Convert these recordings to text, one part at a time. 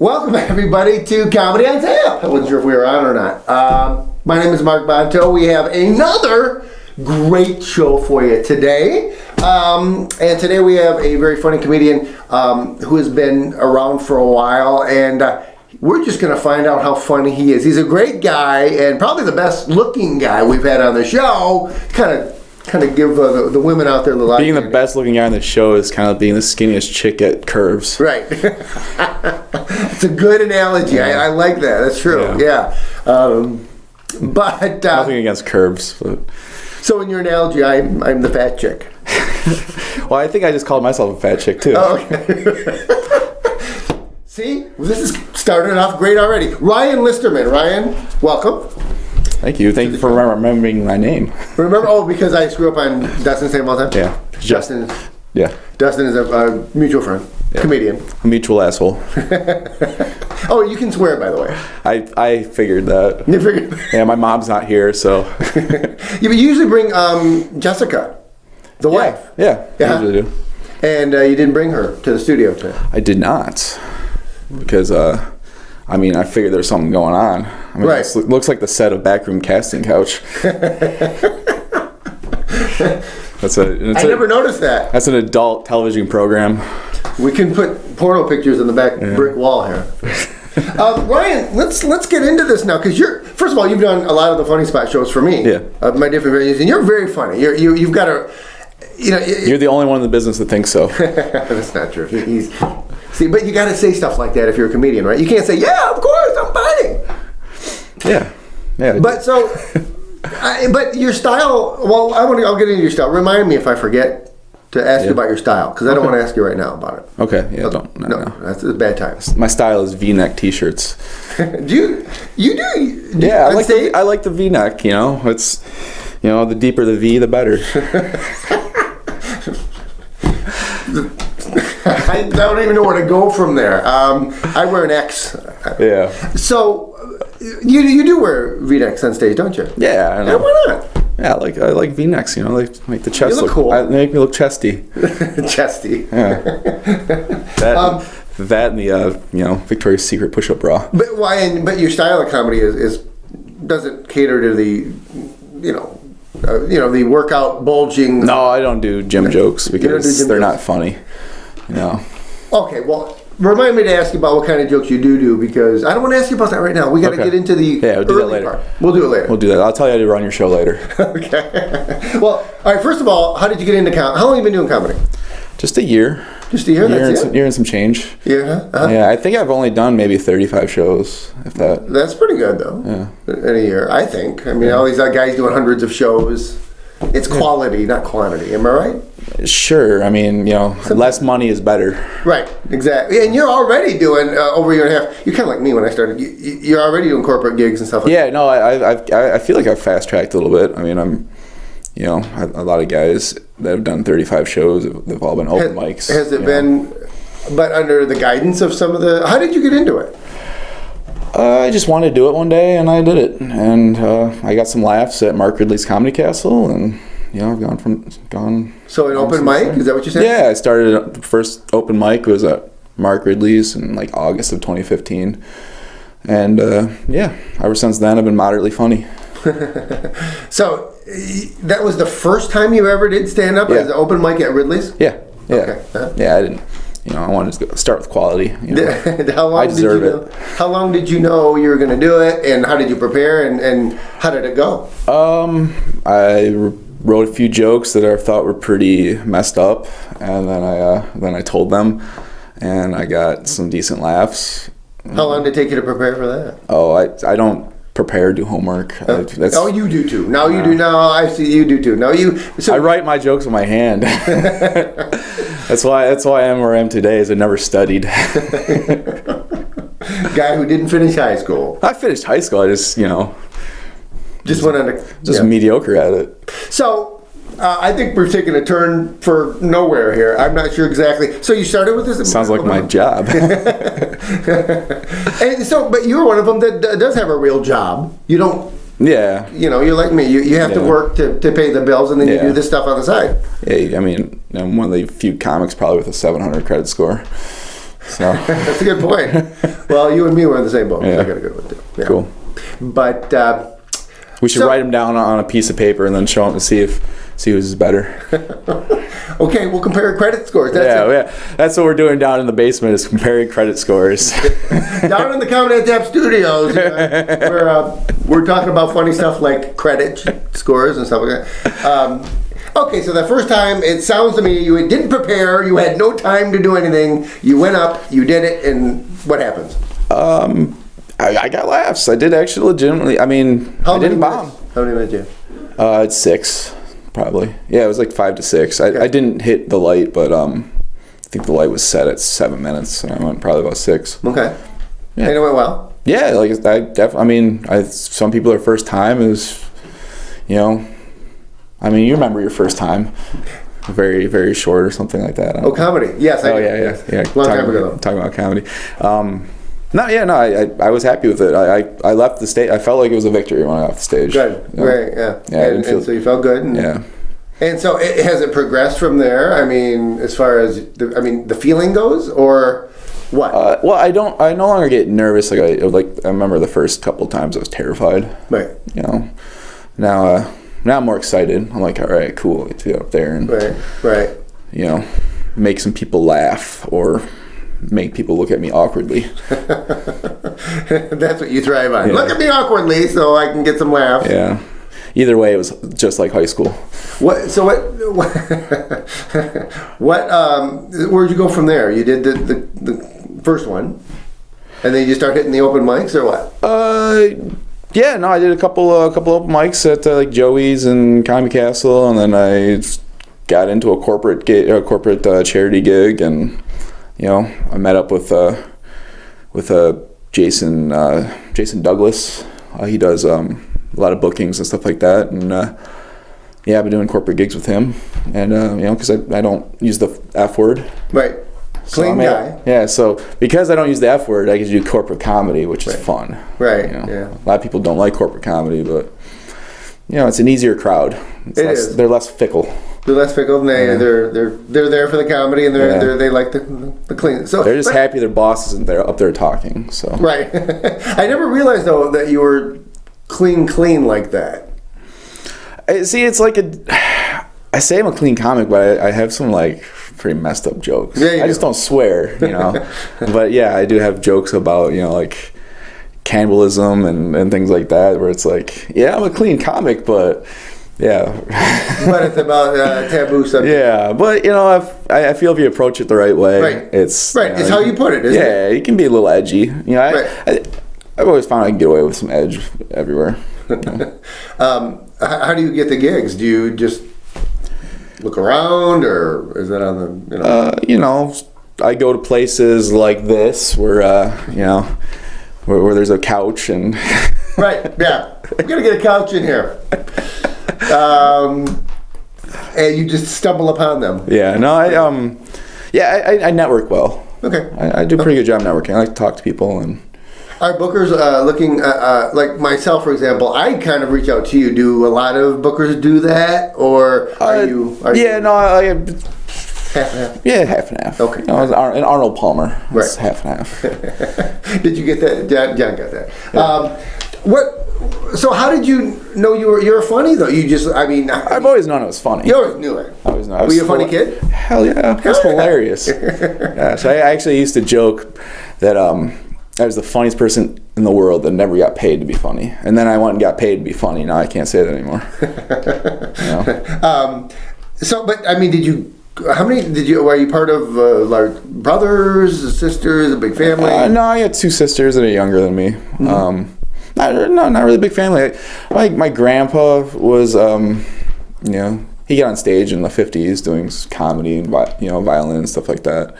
Welcome, everybody, to Comedy on Tap. I wasn't sure if we were on or not. My name is Mark Bonto. We have another great show for you today. And today we have a very funny comedian who has been around for a while. And we're just going to find out how funny he is. He's a great guy and probably the best looking guy we've had on the show. Kind of give the women out there a little Being the best looking guy on the show is kind of being the skinniest chick at Curves. Right. It's a good analogy. I like that. That's true. Yeah. But nothing against Curves. But. So in your analogy, I'm the fat chick. Well, I think I just called myself a fat chick too. Oh, okay. See, this is starting off great already. Ryan Listerman. Ryan, welcome. Thank you. Thank you for remembering my name. Remember? Oh, because I screw up on Dustin's name all the time? Yeah. Dustin is a mutual friend, comedian. A mutual asshole. Oh, you can swear, by the way. I figured that. You figured that? Yeah, my mom's not here, so. You usually bring Jessica, the wife. Yeah, I usually do. And you didn't bring her to the studio today? I did not. Because, I figured there's something going on. Right. It looks like the set of Backroom Casting Couch. I never noticed that. That's an adult television program. We can put porno pictures in the back brick wall here. Ryan, let's get into this now, because first of all, you've done a lot of the Funny Spot shows for me. Yeah. My different venues, and you're very funny. You've got a, you're the only one in the business that thinks so. That's not true. See, but you got to say stuff like that if you're a comedian, right? You can't say, "Yeah, of course, I'm funny." Yeah. But your style. Well, I'll get into your style. Remind me if I forget to ask you about your style, because I don't want to ask you right now about it. Okay. Yeah. No. That's a bad time. My style is V-neck T-shirts. do you? Yeah, I like the V-neck. It's the deeper the V, the better. I don't even know where to go from there. I wear an X. Yeah. So you do wear V-necks on stage, don't you? Yeah. I know. Yeah, why not? Yeah, I like V-necks. They make the chest look cool. They make me look chesty. Chesty. Yeah. That and the Victoria's Secret push-up bra. But why? But your style of comedy is doesn't cater to the the workout bulging. No, I don't do gym jokes because they're not funny. Okay, well, remind me to ask you about what kind of jokes you do, because I don't want to ask you about that right now. We got to get into the we'll do that later. Part. We'll do it later. We'll do that. I'll tell you how to run your show later. Okay. Well, all right. First of all, how did you get into comedy? How long have you been doing comedy? Just a year. Just a year. That's it. Year and some change. Yeah. Yeah, I think I've only done maybe 35 shows, if that. That's pretty good, though. Yeah. In a year, I think. All these guys doing hundreds of shows. It's quality, not quantity. Am I right? Sure. Less money is better. Right. Exactly. And you're already doing over a year and a half. You're kind of like me when I started. You're already doing corporate gigs and stuff like that. Yeah. No, I feel like I've fast tracked a little bit. I'm, a lot of guys that have done 35 shows. They've all been open mics. Has it been, but under the guidance of some of the? How did you get into it? I just wanted to do it one day, and I did it. And I got some laughs at Mark Ridley's Comedy Castle, and I've gone. So an open mic? Is that what you said? Yeah, I started. The first open mic was at Mark Ridley's in August of 2015, and ever since then I've been moderately funny. So that was the first time you ever did stand up as an open mic at Ridley's? Yeah. Okay. Yeah, I didn't. I wanted to start with quality. I deserve it. How long did you know you were going to do it, and how did you prepare, and how did it go? I wrote a few jokes that I thought were pretty messed up, and then I told them, and I got some decent laughs. How long did it take you to prepare for that? Oh, I don't prepare, do homework. You do too. Now you do. Now I see you do too. Now you. I write my jokes with my hand. That's why I am where I am today. Is I never studied. Guy who didn't finish high school. I finished high school. I just just went on mediocre at it. So. I think we're taking a turn for nowhere here. I'm not sure exactly. So you started with this? Sounds like my job. And so, but you're one of them that does have a real job. You don't. Yeah. You're like me. You have to work to pay the bills, and then you do this stuff on the side. Yeah, I'm one of the few comics probably with a 700 credit score. So That's a good point. Well, you and me were in the same boat. Yeah. I got a good one too. Yeah. cool. But We should write them down on a piece of paper and then show them to see who's better. okay, we'll compare credit scores. Yeah. That's what we're doing down in the basement is comparing credit scores. Down in the Comedy Tap Studios, we're talking about funny stuff like credit scores and stuff like that. Okay, so the first time, it sounds to me you didn't prepare, you had no time to do anything, you went up, you did it, and what happens? I got laughs. I did actually legitimately. I mean, I didn't bomb. How many minutes did you? It's 6, probably. Yeah, it was like 5 to 6. I didn't hit the light, but I think the light was set at 7 minutes, and I went probably about 6. Okay. Yeah. And it went well? Yeah, like some people, their first time is, I mean, you remember your first time. Very, very short or something like that. Oh, comedy. Yes, I do. Yeah. Long time ago. Talking about comedy. I was happy with it. I left the stage. I felt like it was a victory when I left the stage. Good. Yeah. Right, yeah. Yeah, and so you felt good? Yeah. And so has it progressed from there? I mean, as far as, the feeling goes, or what? Well, I no longer get nervous. I remember the first couple of times I was terrified. Right. Now I'm more excited. I'm like, all right, cool. I get to get up there and, right. make some people laugh or make people look at me awkwardly. That's what you thrive on. Yeah. Look at me awkwardly so I can get some laughs. Yeah. Either way, it was just like high school. Where'd you go from there? You did the first one, and then you start hitting the open mics, or what? Yeah, no, I did a couple open mics at like Joey's and Comedy Castle, and then I got into a corporate charity gig, and I met up with Jason Douglas. He does a lot of bookings and stuff like that, and I've been doing corporate gigs with him, and because I don't use the F word. Right. Clean guy. Yeah, so because I don't use the F word, I get to do corporate comedy, which is fun. Right. Yeah. A lot of people don't like corporate comedy, but it's an easier crowd. They're less fickle. They're less fickle, and they're there for the comedy, and they like the clean. So they're just happy their boss isn't there up there talking. So right. I never realized though that you were clean like that. See, it's like I say I'm a clean comic, but I have some like pretty messed up jokes. Yeah, I just don't swear, But yeah, I do have jokes about like cannibalism and things like that, where it's like, yeah, I'm a clean comic, but yeah. But it's about taboo subject. Yeah, but I feel if you approach it the right way, right. It's it's how you put it, isn't it? Yeah, you can be a little edgy. I've always found I can get away with some edge everywhere. How do you get the gigs? Do you just look around, or is that on the I go to places like this where where there's a couch and right, yeah, I'm gonna get a couch in here, and you just stumble upon them. Yeah, no, I network well. Okay, I do a pretty good job networking. I like to talk to people. And are bookers looking like myself, for example? I kind of reach out to you. Do a lot of bookers do that, or are you? Half and half. Yeah, half and half. Okay. And Arnold Palmer. It's Right. half and half. Did you get that? John got that. Yeah. So how did you know you're funny though? I've always known it was funny. You always knew it. Were you a funny kid? Hell yeah, it was hilarious. Gosh, I actually used to joke that I was the funniest person in the world that never got paid to be funny, and then I went and got paid to be funny. Now I can't say that anymore. Did you? How many did you? Were you part of like brothers, sisters, a big family? No, I had 2 sisters that are younger than me. Mm-hmm. Not really a big family. My grandpa was, he got on stage in the 50s doing comedy and violin and stuff like that.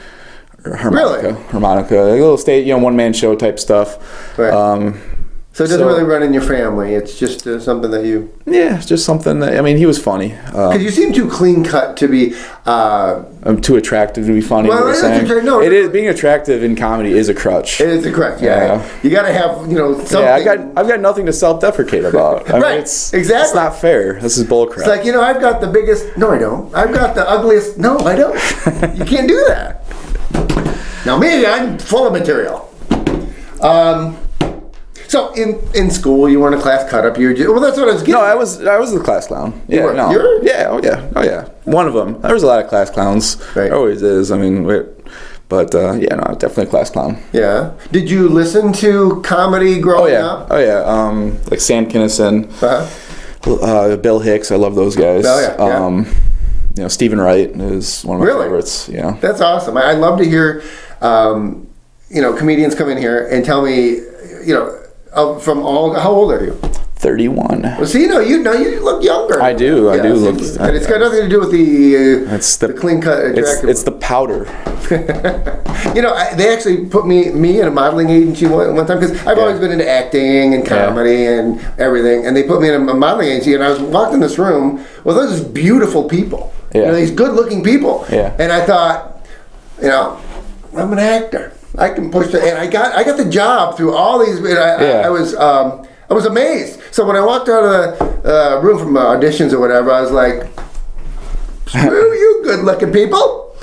Or harmonica, like a little stage, one-man show type stuff. Right. So it doesn't really run in your family. It's just something that you... Yeah, it's just something that... he was funny. Because you seem too clean-cut to be... I'm too attractive to be funny. Well, it is. Being attractive in comedy is a crutch. It is a crutch, yeah. You got to have, something... Yeah, I've got nothing to self-deprecate about. Right, exactly. It's not fair. This is bullcrap. It's like, I've got the biggest... No, I don't. I've got the ugliest... No, I don't. You can't do that. Now me, I'm full of material. So in school, you weren't a class cut up. Well, that's what I was getting. No, I was the class clown. Yeah, were? no. Yeah, oh yeah. One of them. There was a lot of class clowns. Right. There always is. I mean, but yeah, no, definitely a class clown. Yeah. Did you listen to comedy growing up? Oh yeah. Like Sam Kinison, Bill Hicks. I love those guys. Oh yeah. Stephen Wright is one of my favorites. Yeah. That's awesome. I love to hear, comedians come in here and tell me, how old are you? 31. Well, see, you look younger. I do look. And it's got nothing to do with the clean cut, attractive. It's the powder. They actually put me in a modeling agency one time because I've always been into acting and comedy and everything, and they put me in a modeling agency, and I was walked in this room with all these beautiful people, these good-looking people, and I thought, I'm an actor. I can push and I got the job through all these. I was amazed. So when I walked out of the room from auditions or whatever, I was like, "Screw you, good-looking people."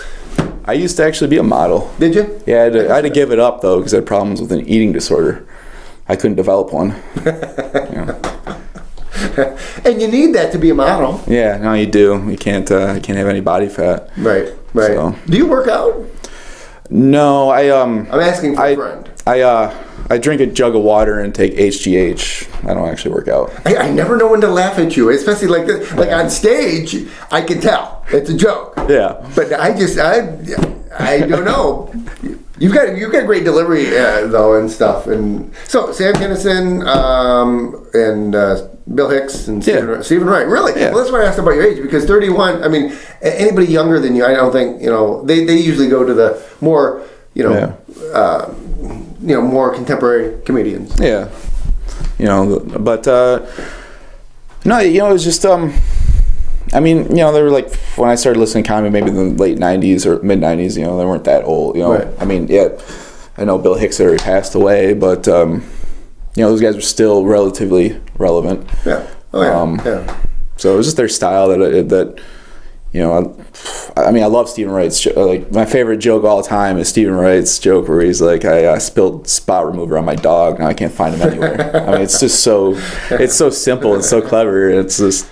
I used to actually be a model. Did you? Yeah, I had to give it up though because I had problems with an eating disorder. I couldn't develop one. And you need that to be a model. Yeah, no, you do. You can't have any body fat. Right. So. Do you work out? No, I'm asking for a friend. I drink a jug of water and take HGH. I don't actually work out. I never know when to laugh at you, especially like this. Like on stage, I can tell it's a joke. Yeah. But I don't know. You've got great delivery though and stuff. And so Sam Kinison and Bill Hicks and Stephen Wright. Really? Yeah. Well, that's why I asked about your age because 31. I mean, anybody younger than you, I don't think they usually go to the more more contemporary comedians. Yeah. But no, it was just I mean, they were like when I started listening to comedy, maybe in the late '90s or mid '90s. They weren't that old. Right. I mean, I know Bill Hicks already passed away, but those guys were still relatively relevant. Yeah. Oh yeah. So it was just their style that I mean, I love Stephen Wright's like my favorite joke of all time is Stephen Wright's joke where he's like, I spilled spot remover on my dog, now I can't find him anywhere. I mean, it's just so simple and so clever. It's just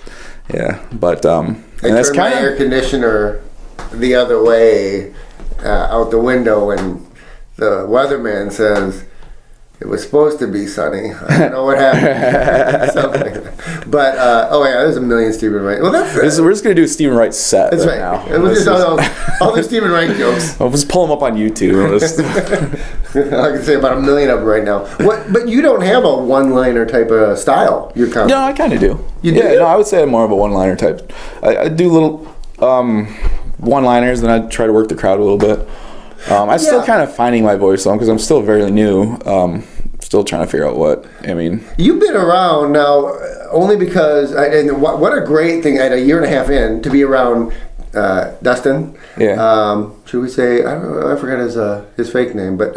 but and that's kind of air conditioner the other way out the window and the weatherman says it was supposed to be sunny. I don't know what happened. Something. But there's a million Stephen Wright. Well, we're just gonna do a Stephen Wright set. That's right. Now. It was just all the Stephen Wright jokes. I'll just pull them up on YouTube. I can say about a million of them right now. But you don't have a one-liner type of style. You're kind of. No, I kind of do. You do? Yeah, no, I would say I'm more of a one-liner type. I do little one-liners, then I try to work the crowd a little bit. I'm still kind of finding my voice though, because I'm still very new. Still trying to figure out what I mean. You've been around now only because, and what a great thing at a year and a half in to be around Dustin. Yeah. Should we say I forgot his fake name, but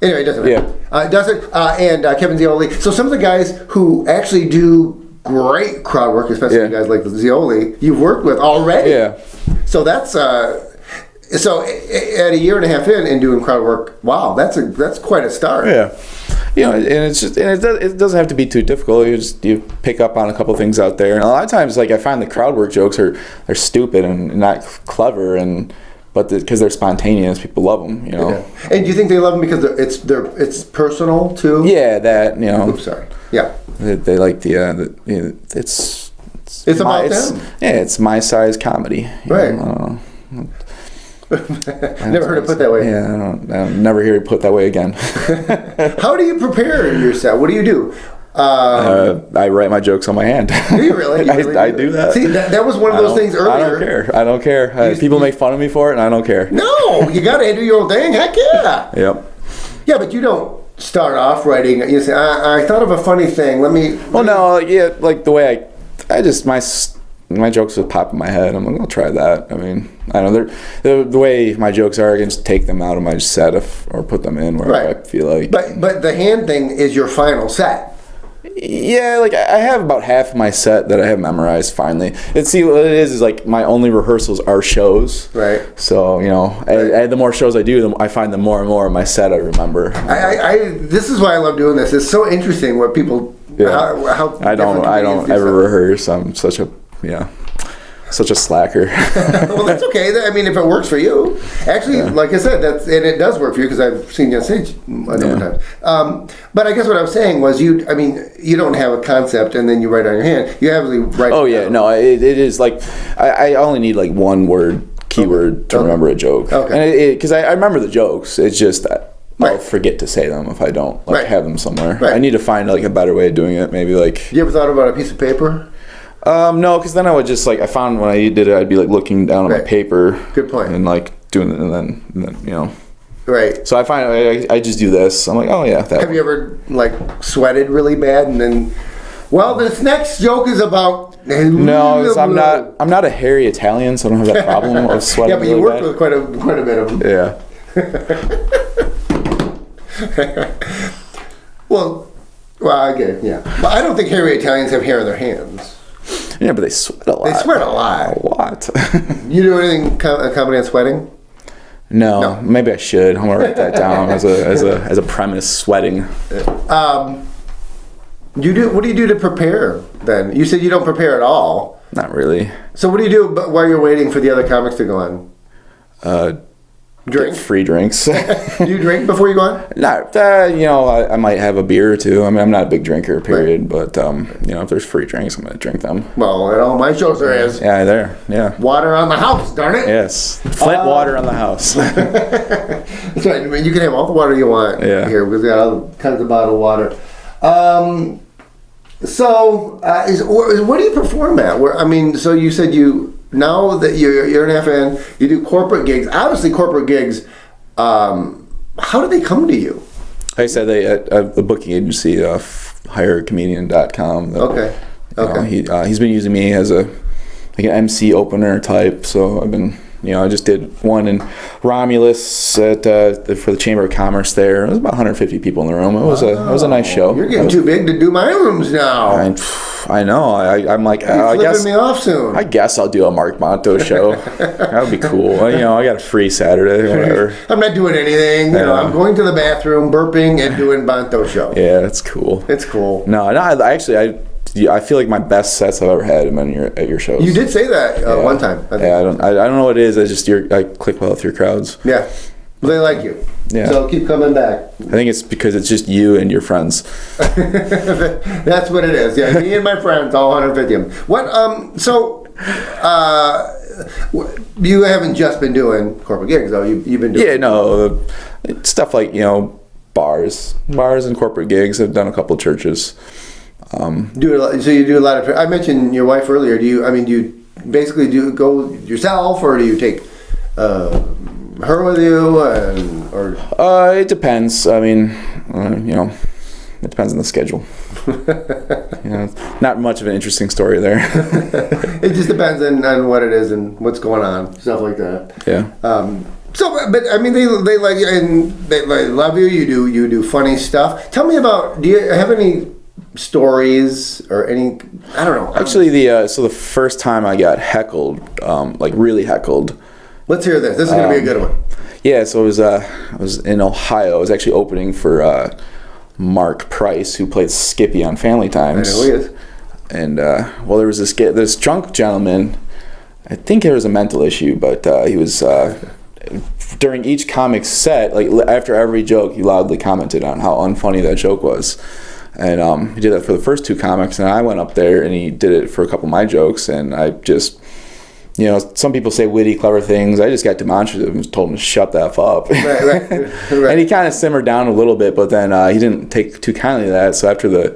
anyway, it doesn't matter. Yeah. Dustin and Kevin Zioli. So some of the guys who actually do great crowd work, especially guys like Zioli, you've worked with already. Yeah. So that's. So at a year and a half in and doing crowd work, wow, that's quite a start. Yeah, and it's just it doesn't have to be too difficult. You pick up on a couple things out there, and a lot of times, like I find the crowd work jokes are stupid and not clever, but because they're spontaneous, people love them. Yeah. And do you think they love them because it's personal too? Yeah, that Oops, sorry. Yeah. They like it's about them. Yeah, it's my size comedy. Right. Never heard it put that way. Yeah, I'll never hear it put that way again. How do you prepare your set? What do you do? I write my jokes on my hand. Do you really? I do that. See, that was one of those things earlier. I don't care. People make fun of me for it, and I don't care. No, you got to do your own thing. Heck yeah. Yep. Yeah, but you don't start off writing. You say, I thought of a funny thing. Like the way I just my jokes would pop in my head. I'm like, I'll try that. I mean, I don't know. The way my jokes are, I can just take them out of my set or put them in wherever I feel like. But the hand thing is your final set. Yeah, like I have about half of my set that I have memorized finally. And see, what it is like my only rehearsals are shows. Right. So, you know, and the more shows I do, I find the more and more of my set I remember. This is why I love doing this. It's so interesting what people, how I don't ever rehearse. I'm such a slacker. Well, that's okay. I mean, if it works for you. Actually, like I said, and it does work for you because I've seen you on stage a number of times. But I guess what I was saying was you don't have a concept and then you write on your hand. You actually write. Oh, yeah. No, it is like, I only need like one word, keyword to remember a joke. Okay. Because I remember the jokes. It's just that I'll forget to say them if I don't have them somewhere. Right. I need to find like a better way of doing it. Maybe like. You ever thought about a piece of paper? No, because then I would just I found when I did it, I'd be like looking down at my paper. Good point. And like doing it, and then you know. Right. So I find I just do this. I'm like, oh yeah. Have you ever like sweated really bad and then? Well, this next joke is about. No, I'm not a hairy Italian, so I don't have that problem of sweating. Yeah, but you worked with quite a bit of them. Yeah. Well, I get it. Yeah, but I don't think hairy Italians have hair in their hands. Yeah, but they sweat a lot. They sweat a lot. A lot. You do anything comedy on sweating? No, maybe I should. I'm gonna write that down as a premise. Sweating. What do you do to prepare then? You said you don't prepare at all. Not really. So what do you do while you're waiting for the other comics to go on? Drink. Get free drinks. Do you drink before you go on? Not, I might have a beer or two. I mean, I'm not a big drinker, period. Right. But, if there's free drinks, I'm going to drink them. Well, at all my shows there is. Yeah. Water on the house, darn it. Yes. Flint water on the house. That's right. I mean, you can have all the water you want here. We've got all kinds of bottled water. What do you perform at? So you said now that you're an FN, you do corporate gigs. Obviously, corporate gigs. How do they come to you? Like I said, the booking agency, hirecomedian.com. Okay. He's been using me as an MC opener type. So I've been. I just did one in Romulus for the Chamber of Commerce there. It was about 150 people in the room. It was a nice show. You're getting too big to do my rooms now. I know. I'm like, I guess me off soon. I guess I'll do a Mark Bonto show. That would be cool. I got a free Saturday or whatever. I'm not doing anything. I'm going to the bathroom, burping, and doing Bonto show. Yeah, that's cool. It's cool. No, I feel like my best sets I've ever had have been at your shows. You did say that one time. I think. Yeah, I don't know what it is. I click well with your crowds. Yeah, well, they like you. Yeah. So keep coming back. I think it's because it's just you and your friends. That's what it is. Yeah, me and my friends, all 150 of them. What? You haven't just been doing corporate gigs, though. You've been doing. Yeah, no, stuff like bars and corporate gigs. I've done a couple churches. So you do a lot of. I mentioned your wife earlier. Do you basically go yourself, or do you take her with you, or? It depends. I mean, it depends on the schedule. Not much of an interesting story there. It just depends on what it is and what's going on, stuff like that. Yeah. But I mean, they like you and they love you. You do funny stuff. Tell me about. Do you have any stories or any? I don't know. Actually, the first time I got heckled, really heckled. Let's hear this. This is going to be a good one. Yeah, so I was in Ohio. I was actually opening for Mark Price, who played Skippy on Family Times. I know who he is. And there was this drunk gentleman. I think there was a mental issue, but he was during each comic set, after every joke, he loudly commented on how unfunny that joke was. And he did that for the first two comics, and I went up there and he did it for a couple of my jokes, and I just, some people say witty, clever things. I just got demonstrative and told him to shut the F up. Right. And he kind of simmered down a little bit, but then he didn't take too kindly to that. So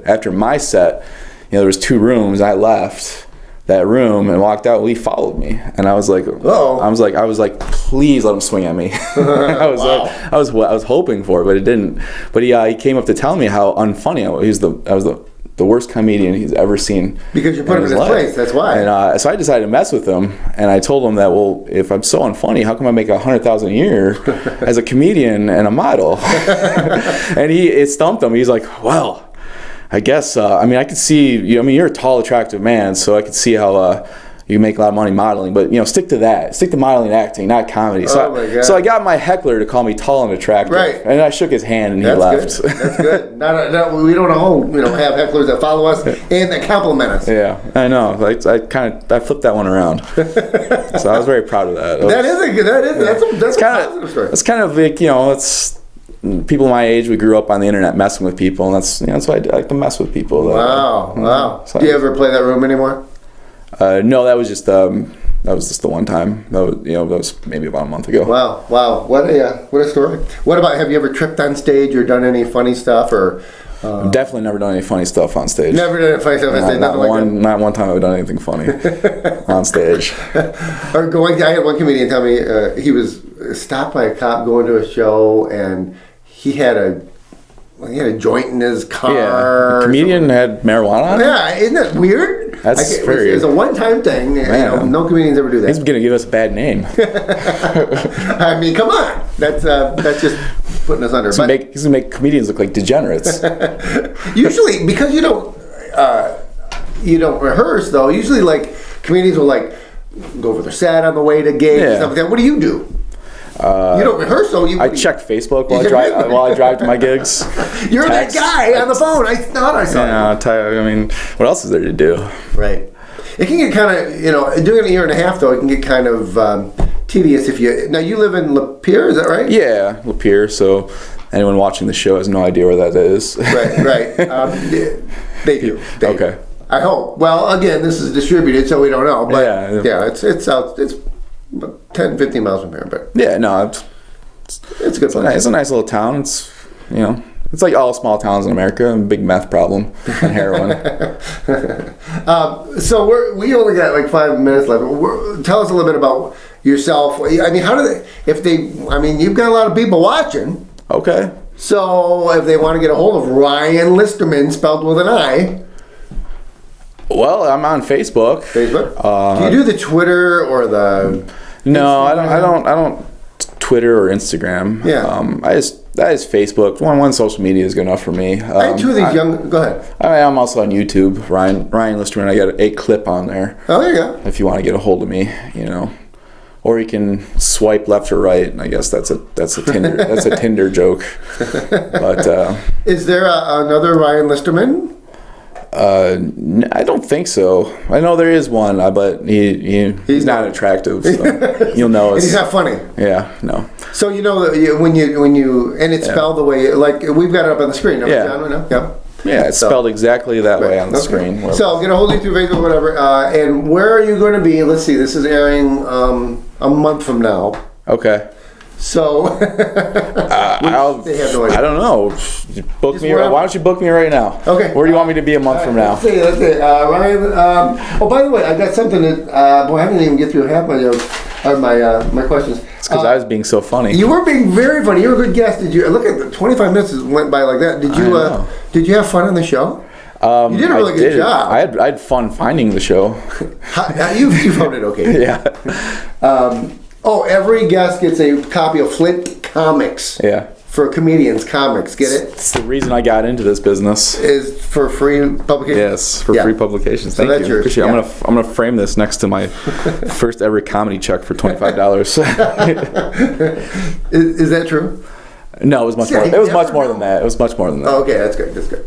after my set, there was two rooms. I left that room and walked out. He followed me, and I was like, "Oh!" I was like, "Please let him swing at me." I was hoping for it, but it didn't. But he came up to tell me how unfunny I was. I was the worst comedian he's ever seen. Because you put him in his place. That's why. And so I decided to mess with him, and I told him that, well, if I'm so unfunny, how come I make $100,000 a year as a comedian and a model? And it stumped him. He's like, well. I guess, I mean, I could see, you're a tall, attractive man, so I could see how you make a lot of money modeling, but, stick to that. Stick to modeling and acting, not comedy. So I got my heckler to call me tall and attractive. Right. And I shook his hand and he left. Good. That's good. We don't all, have hecklers that follow us and that compliment us. Yeah, I know. I flipped that one around. So I was very proud of that. That's a positive story. It's kind of like, it's people my age, we grew up on the internet messing with people, and that's why I like to mess with people. Wow. So do you ever play that room anymore? No, that was just the one time. That was maybe about a month ago. Wow. What a story. What about, have you ever tripped on stage or done any funny stuff or? I've definitely never done any funny stuff on stage. Never done any funny stuff on stage. Not one time I've done anything funny on stage. I had one comedian tell me he was stopped by a cop going to a show and he had a joint in his car. Yeah, the comedian had marijuana on it? Yeah, isn't that weird? That's very... It's a one-time thing. No comedians ever do that. He's going to give us a bad name. I mean, come on. That's just putting us under. He's going to make comedians look like degenerates. Usually, because you don't rehearse, though, usually, like, comedians will, like, go over their set on the way to gigs and stuff like that. What do? You don't rehearse, though. I check Facebook while I drive to my gigs. You're that guy on the phone. I thought I saw you. I mean, what else is there to do? Right. It can get kind of, doing it a year and a half, though, it can get kind of tedious if you... Now, you live in Lapeer, is that right? Yeah, Lapeer, so anyone watching the show has no idea where that is. Right. They do. Okay. I hope. Well, again, this is distributed, so we don't know. But it's out. It's about 10, 15 miles from here. But yeah, no, it's a good place. It's a nice little town. It's it's like all small towns in America. A big meth problem and heroin. So we only got like 5 minutes left. Tell us a little bit about yourself. I mean, how do they? You've got a lot of people watching. Okay. So if they want to get a hold of Ryan Listerman, spelled with an I. Well, I'm on Facebook. Do you do the Twitter or the? No, Instagram? I don't Twitter or Instagram. Yeah. I just Facebook. One social media is good enough for me. I have two of these young. Go ahead. I'm also on YouTube. Ryan Listerman. I got a clip on there. Oh, there you go. If you want to get a hold of me, or you can swipe left or right. And I guess that's a Tinder joke. But is there another Ryan Listerman? I don't think so. I know there is one, but he's not attractive. So you'll know. And he's not funny. Yeah, no. So when you and it's spelled the way like we've got it up on the screen. Yeah, it's spelled exactly that way on the screen. So get a hold of you through Facebook, whatever. And where are you going to be? Let's see. This is airing a month from now. Okay. So they have no idea. I don't know. Book me. Why don't you book me right now? Okay. Where do you want me to be a month from now? Let's see. Ryan. By the way, I got something that. I didn't even get through half my jokes or my questions. It's because I was being so funny. You were being very funny. You were a good guest. Did you look at the 25 minutes went by like that? Did you have fun on the show? You did a really good job. I had fun finding the show. You found it okay. Yeah. Every guest gets a copy of Flint Comics. Yeah. For comedians, comics. Get it? It's the reason I got into this business. Is for free publications? Yes, for free publications. Thank you. Yours. Appreciate it. I'm gonna frame this next to my first ever comedy check for $25. Is that true? No, it was much more. It was much more than that. It was much more than that. Oh, okay, that's good. That's good.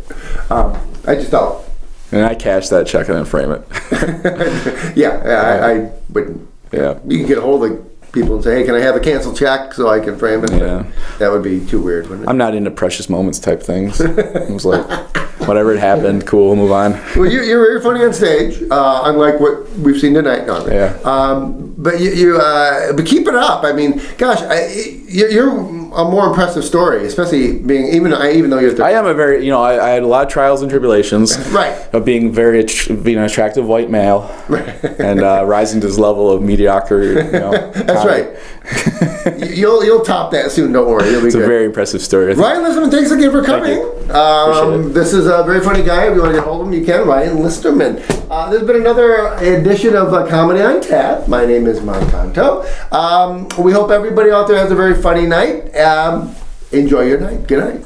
I just thought. And I cashed that check and then frame it. I wouldn't. Yeah. You can get a hold of people and say, hey, can I have a canceled check so I can frame it? Yeah. That would be too weird, wouldn't it? I'm not into precious moments type things. It was like, whatever had happened, cool, move on. Well, you're very funny on stage, unlike what we've seen tonight. No, yeah. But keep it up. I mean, gosh, you're a more impressive story, especially even though you're. I am a very, I had a lot of trials and tribulations. Right. Of being an attractive white male. Right. And rising to this level of mediocre. That's right. You'll top that soon. Don't worry. You'll be it's good. A very impressive story. Ryan Listerman, thanks again for coming. This is a very funny guy. If you want to get hold of him, you can. Ryan Listerman. There's been another edition of Comedy on Tap. My name is Mark Conto. We hope everybody out there has a very funny night. Enjoy your night. Good night.